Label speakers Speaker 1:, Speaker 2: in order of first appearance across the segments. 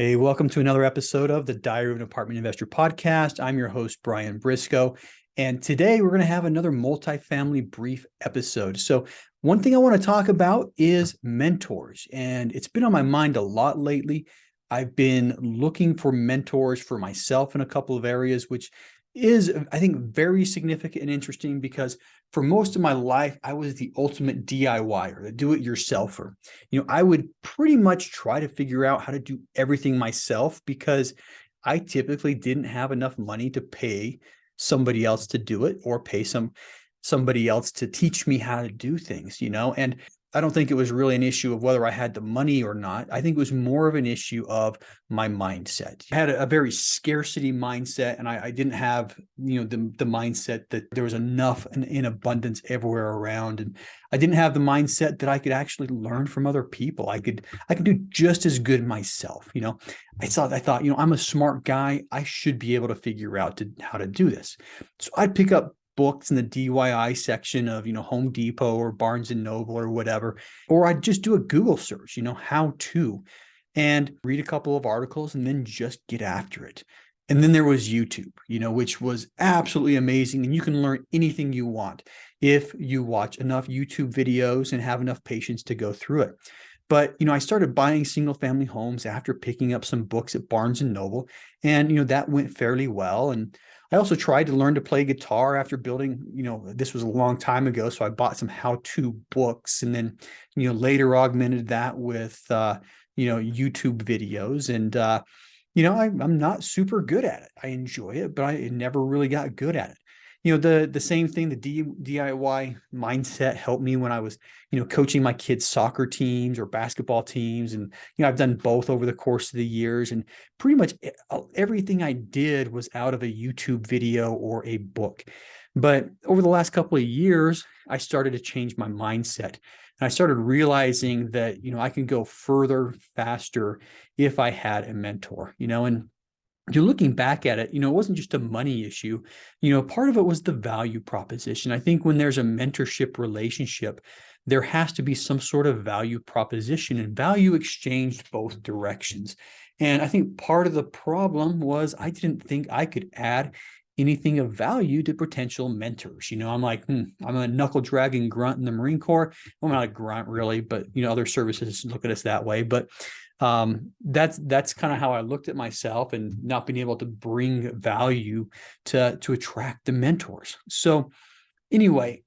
Speaker 1: Hey, welcome to another episode of the Diary of an Apartment Investor podcast. I'm your host, Brian Briscoe. And today we're going to have another multifamily brief episode. So, one thing I want to talk about is mentors. And it's been on my mind a lot lately. I've been looking for mentors for myself in a couple of areas, which is, I think, very significant and interesting because for most of my life, I was the ultimate DIYer, the do-it-yourselfer. I would pretty much try to figure out how to do everything myself because I typically didn't have enough money to pay somebody else to do it or pay somebody else to teach me how to do things, and I don't think it was really an issue of whether I had the money or not. I think it was more of an issue of my mindset. I had a very scarcity mindset, and I didn't have, the mindset that there was enough and in abundance everywhere around. And I didn't have the mindset that I could actually learn from other people. I could do just as good myself. I thought, I'm a smart guy. I should be able to figure out how to do this. So I'd pick up books in the DIY section of, Home Depot or Barnes and Noble or whatever, or I'd just do a Google search, how to, and read a couple of articles and then just get after it. And then there was YouTube, which was absolutely amazing. And you can learn anything you want if you watch enough YouTube videos and have enough patience to go through it. But, I started buying single family homes after picking up some books at Barnes and Noble. And, that went fairly well. And I also tried to learn to play guitar after building, this was a long time ago. So I bought some how-to books and then, later augmented that with, YouTube videos. And, I'm not super good at it. I enjoy it, but I never really got good at it. The same thing, the DIY mindset helped me when I was, coaching my kids' soccer teams or basketball teams. And, I've done both over the course of the years. And pretty much everything I did was out of a YouTube video or a book. But over the last couple of years, I started to change my mindset. And I started realizing that, I can go further, faster if I had a mentor, and you're looking back at it, it wasn't just a money issue. Part of it was the value proposition. I think when there's a mentorship relationship, there has to be some sort of value proposition and value exchanged both directions. And I think part of the problem was I didn't think I could add anything of value to potential mentors. I'm like, I'm a knuckle dragging grunt in the Marine Corps. I'm not a grunt really, but other services look at us that way. But that's kind of how I looked at myself and not being able to bring value to attract the mentors. So anyway,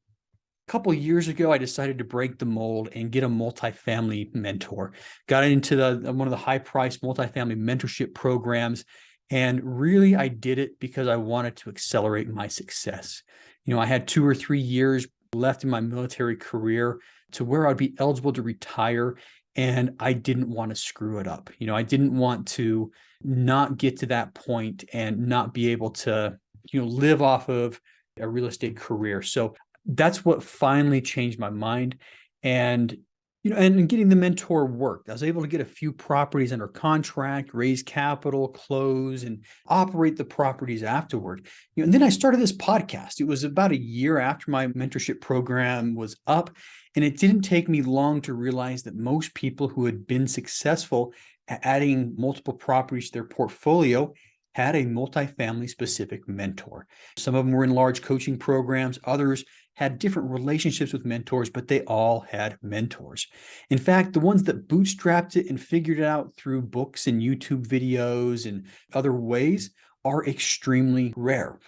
Speaker 1: a couple of years ago, I decided to break the mold and get a multifamily mentor. Got into one of the high-priced multifamily mentorship programs. And really, I did it because I wanted to accelerate my success. I had 2 or 3 years left in my military career to where I'd be eligible to retire. And I didn't want to screw it up. I didn't want to not get to that point and not be able to, live off of a real estate career. So that's what finally changed my mind. And and getting the mentor worked. I was able to get a few properties under contract, raise capital, close, and operate the properties afterward. And then I started this podcast. It was about a year after my mentorship program was up. And it didn't take me long to realize that most people who had been successful at adding multiple properties to their portfolio had a multifamily specific mentor. Some of them were in large coaching programs. Others had different relationships with mentors, but they all had mentors. In fact, the ones that bootstrapped it and figured it out through books and YouTube videos and other ways are extremely rare.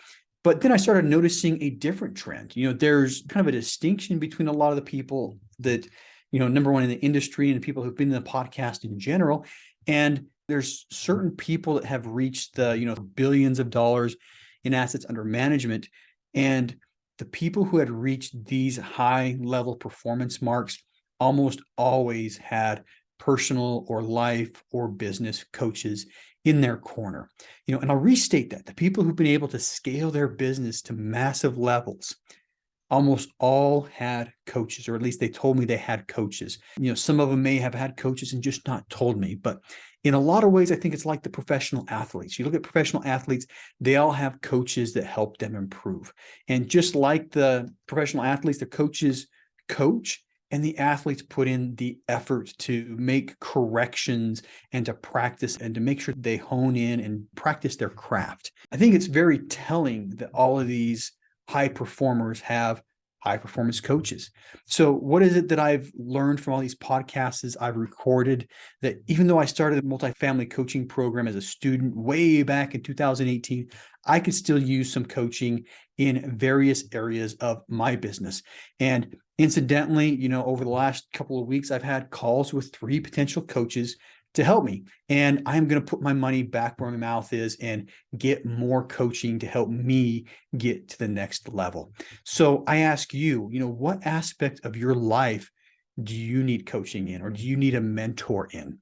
Speaker 1: But then I started noticing a different trend. There's kind of a distinction between a lot of the people that, number one in the industry and people who've been in the podcast in general. And there's certain people that have reached the, billions of dollars in assets under management. And the people who had reached these high level performance marks almost always had personal or life or business coaches in their corner. And I'll restate that the people who've been able to scale their business to massive levels almost all had coaches, or at least they told me they had coaches. Some of them may have had coaches and just not told me, but in a lot of ways, I think it's like the professional athletes. You look at professional athletes, they all have coaches that help them improve. And just like the professional athletes, the coaches coach and the athletes put in the effort to make corrections and to practice and to make sure they hone in and practice their craft. I think it's very telling that all of these high performers have high performance coaches. So what is it that I've learned from all these podcasts I've recorded, that even though I started a multifamily coaching program as a student way back in 2018, I could still use some coaching in various areas of my business. And incidentally, over the last couple of weeks, I've had calls with 3 potential coaches to help me. And I'm going to put my money back where my mouth is and get more coaching to help me get to the next level. So I ask you, what aspect of your life do you need coaching in, or do you need a mentor in?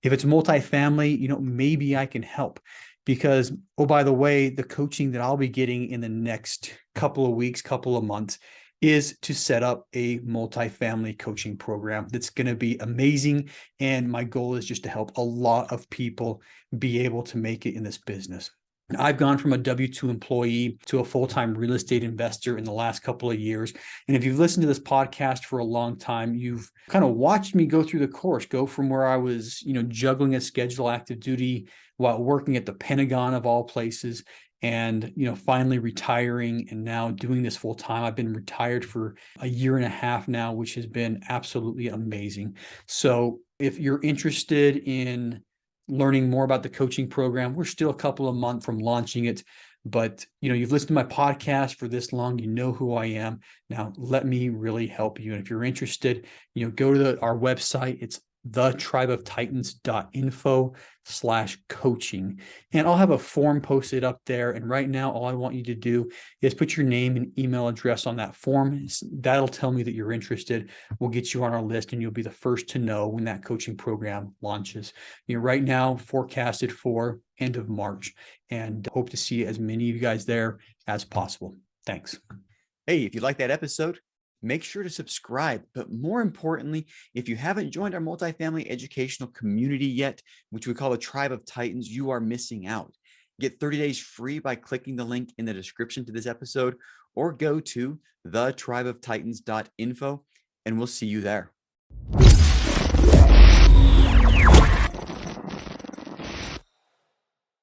Speaker 1: If it's multifamily, maybe I can help, because, oh, by the way, the coaching that I'll be getting in the next couple of weeks, couple of months, is to set up a multifamily coaching program that's going to be amazing. And my goal is just to help a lot of people be able to make it in this business. I've gone from a W-2 employee to a full-time real estate investor in the last couple of years. And if you've listened to this podcast for a long time, you've kind of watched me go through the course, go from where I was, juggling a schedule active duty while working at the Pentagon of all places, and finally retiring and now doing this full time. I've been retired for a year and a half now, which has been absolutely amazing. So if you're interested in learning more about the coaching program, we're still a couple of months from launching it, but you've listened to my podcast for this long, you know who I am. Now let me really help you. And if you're interested, go to our website. It's thetribeoftitans.info/coaching. And I'll have a form posted up there. And right now, all I want you to do is put your name and email address on that form. That'll tell me that you're interested. We'll get you on our list, and you'll be the first to know when that coaching program launches. Right now, forecasted for end of March, and hope to see as many of you guys there as possible. Thanks. Hey, if you like that episode, make sure to subscribe. But more importantly, if you haven't joined our multifamily educational community yet, which we call the Tribe of Titans, you are missing out. Get 30 days free by clicking the link in the description to this episode, or go to thetribeoftitans.info, and we'll see you there.